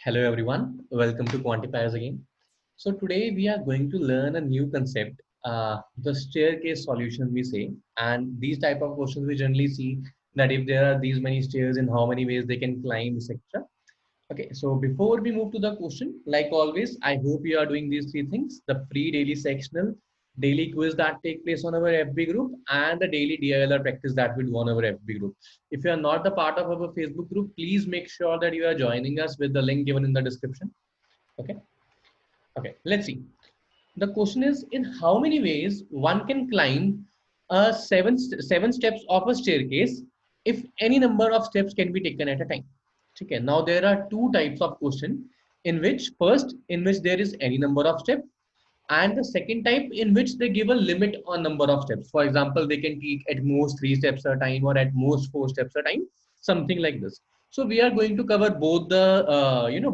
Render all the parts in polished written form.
Hello everyone, welcome to Quantifiers again. So today we are going to learn a new concept, the staircase solution we say, and these type of questions we generally see that if there are these many stairs in how many ways they can climb, etc. Okay, so before we move to the question, like always, I hope you are doing these three things: the free daily sectional, daily quiz that take place on our FB group, and the daily DILR practice that we do on our FB group. If you are not a part of our Facebook group, please make sure that you are joining us with the link given in the description. Okay, okay, let's see. The question is, in how many ways one can climb seven steps of a staircase if any number of steps can be taken at a time. Okay, now there are two types of question, in which first in which there is any number of steps, and the second type in which they give a limit on number of steps. For example, they can take at most 3 steps a time or at most 4 steps a time, something like this. So we are going to cover both the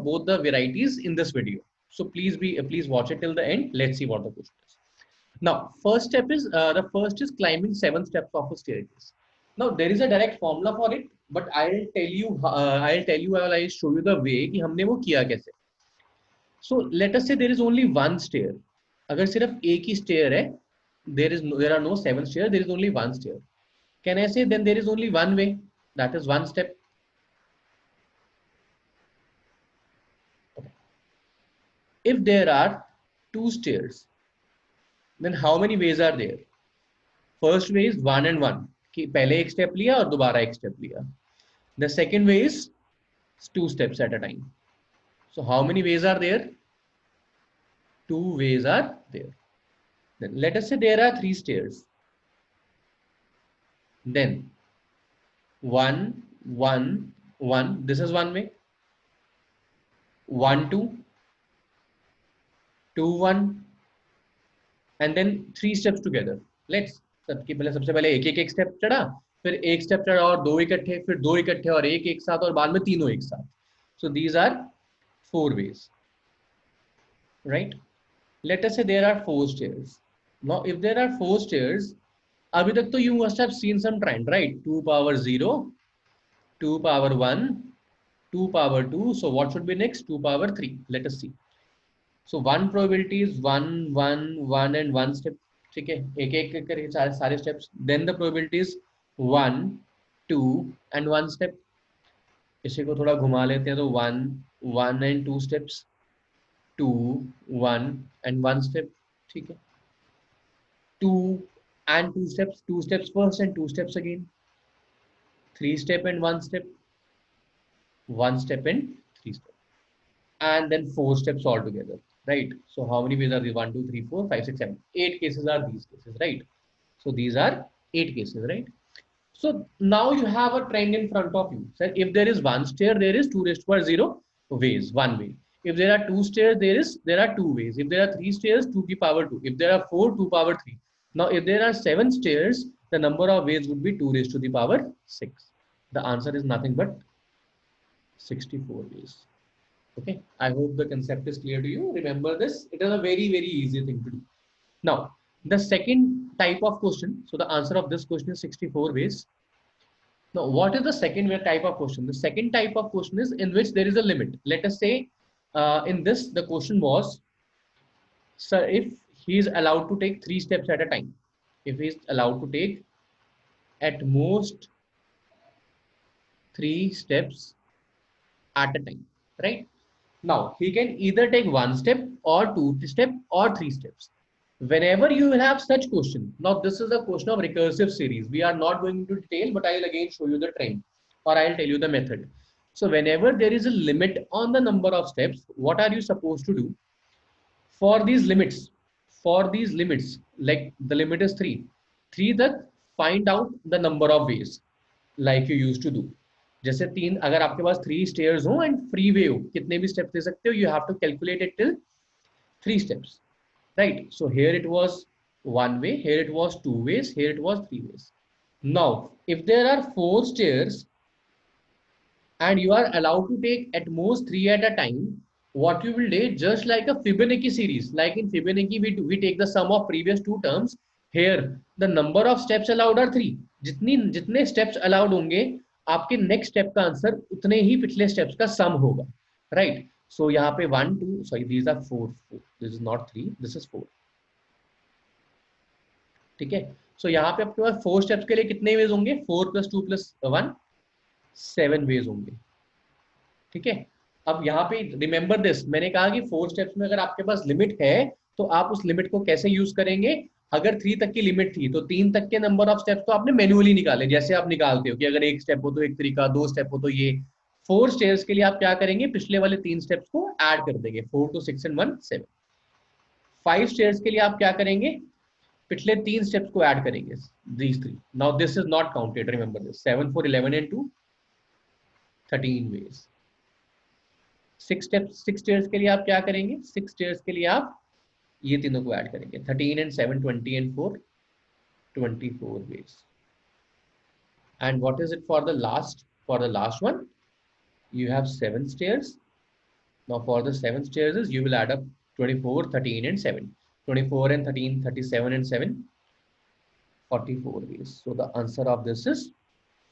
both the varieties in this video. So please watch it till the end. Let's see what the question is. Now, the first is climbing 7 steps of a staircase. Now there is a direct formula for it, but I'll show you the way कि हमने वो किया कैसे. So let us say there is only one stair. अगर सिर्फ एक ही stair है, there are no 7 stairs, there is only one stair. Can I say then there is only one way? That is one step. Okay. If there are 2 stairs, then how many ways are there? First way is 1 and 1 कि पहले एक step लिया और दोबारा एक step लिया. The second way is 2 steps at a time. So how many ways are there? 2 ways are there. Then let us say there are 3 stairs. Then 1, 1, 1. This is one way. 1, 2, 2, 1, and then 3 steps together. Let's सबसे पहले एक step चढ़ा, फिर एक step चढ़ा और दो इकट्ठे, फिर दो इकट्ठे और एक साथ, और बाद में तीनों एक साथ. So these are 4 ways, right? Let us say there are 4 stairs. Now if there are 4 stairs, अभी तक तो you must have seen some trend, right? 2 power 0, 2 power 1, 2 power 2. So what should be next? 2 power 3. Let us see. So one probability is 1, 1, 1 and 1 step. ठीक है, एक करके सारे steps. Then the probability is 1, 2 and 1 step. इसी को थोड़ा घुमा लेते हैं तो 1, 1 and 2 steps, 2, 1 and 1 step. ठीक है, 2 and 2 steps, 2 steps first and 2 steps again, 3 step and 1 step, 1 step and 3 step, and then 4 steps altogether, right? So how many ways are these? 1, 2, 3, 4, 5, 6, 7, 8 cases are these cases, right? So these are 8 cases, right? So now you have a trend in front of you. So if there is one stair, there is 2 raised to power 0 ways, one way. If there are 2 stairs, there are 2 ways. If there are 3 stairs, 2 to power 2. If there are 4, 2 power 3. Now if there are 7 stairs, the number of ways would be 2 raised to the power 6. The answer is nothing but 64 ways. Okay, I hope the concept is clear to you. Remember this, it is a very easy thing to do. Now the second type of question, so the answer of this question is 64 ways. Now what is the second type of question? The second type of question is in which there is a limit. Let us say in this the question was, sir, if he is allowed to take 3 steps at a time, if he is allowed to take at most 3 steps at a time, right? Now he can either take 1 step or 2 step or 3 steps. Whenever you will have such question, now this is a question of recursive series. We are not going into detail, but I will again show you the trend, or I will tell you the method. So whenever there is a limit on the number of steps, what are you supposed to do? For these limits, like the limit is 3, 3 तक find out the number of ways, like you used to do. जैसे 3, अगर आपके पास 3 stairs हो and free way हो, कितने भी steps ले सकते हो, you have to calculate it till 3 steps, right? So here it was 1 way, here it was 2 ways, here it was 3 ways. Now if there are 4 stairs and you are allowed to take at most 3 at a time, what you will do, just like a Fibonacci series, like in Fibonacci we take the sum of previous 2 terms. Here the number of steps allowed are 3. जितने steps allowed होंगे, आपके next step का answer उतने ही पिछले steps का sum होगा, right? सो यहाँ पे 1 2 sorry these are 4 4, this is not 3, this is 4, ठीक है। सो यहाँ पे आपके पास 4 स्टेप्स के लिए कितने वेज होंगे, 4 + 2 + 1 7 वेज होंगे, ठीक है। अब यहाँ पे रिमेंबर दिस, मैंने कहा कि 4 स्टेप्स में अगर आपके पास लिमिट है तो आप उस लिमिट को कैसे यूज करेंगे, अगर 3 तक की लिमिट थी तो 3 तक के नंबर ऑफ स्टेप्स तो आपने मैन्युअली निकाले, जैसे आप निकालते हो कि अगर 1 स्टेप हो तो एक तरीका, 2 स्टेप हो तो ये। 4 स्टेप्स के लिए आप क्या करेंगे, पिछले वाले 3 स्टेप्स को ऐड कर देंगे, 4 2 6 and 1 7। 5 स्टेप्स के लिए आप क्या करेंगे, पिछले 3 स्टेप्स को ऐड करेंगे, these 3। Now this is not counted, remember this, 7 4 11 and 2 13 ways। 6 stairs के लिए आप क्या करेंगे, 6 स्टेयर्स के लिए आप ये तीनों को ऐड करेंगे, 13 and 7 20 and 4 24 ways। and what is it for the last one, you have 7 stairs। now for the 7 stairs you will add up 24 13 and 7, 24 and 13 37 and 7 44 ways। so the answer of this is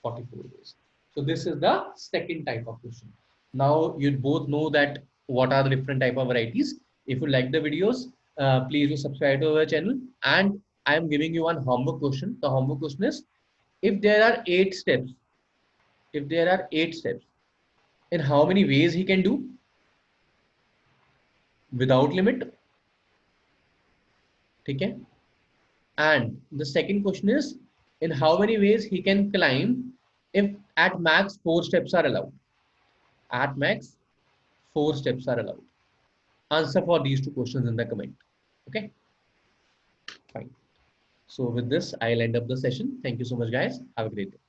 44 ways। so this is the second type of question। now you both know that what are the different type of varieties। if you like the videos, please do subscribe to our channel, and I am giving you one homework question। the homework question is, if there are 8 steps, if there are 8 steps, in how many ways he can do without limit, ठीक है। and the second question is, in how many ways he can climb if at max 4 steps are allowed, at max 4 steps are allowed। answer for these two questions in the comment, okay, fine। so with this I'll end up the session, thank you so much guys, have a great day।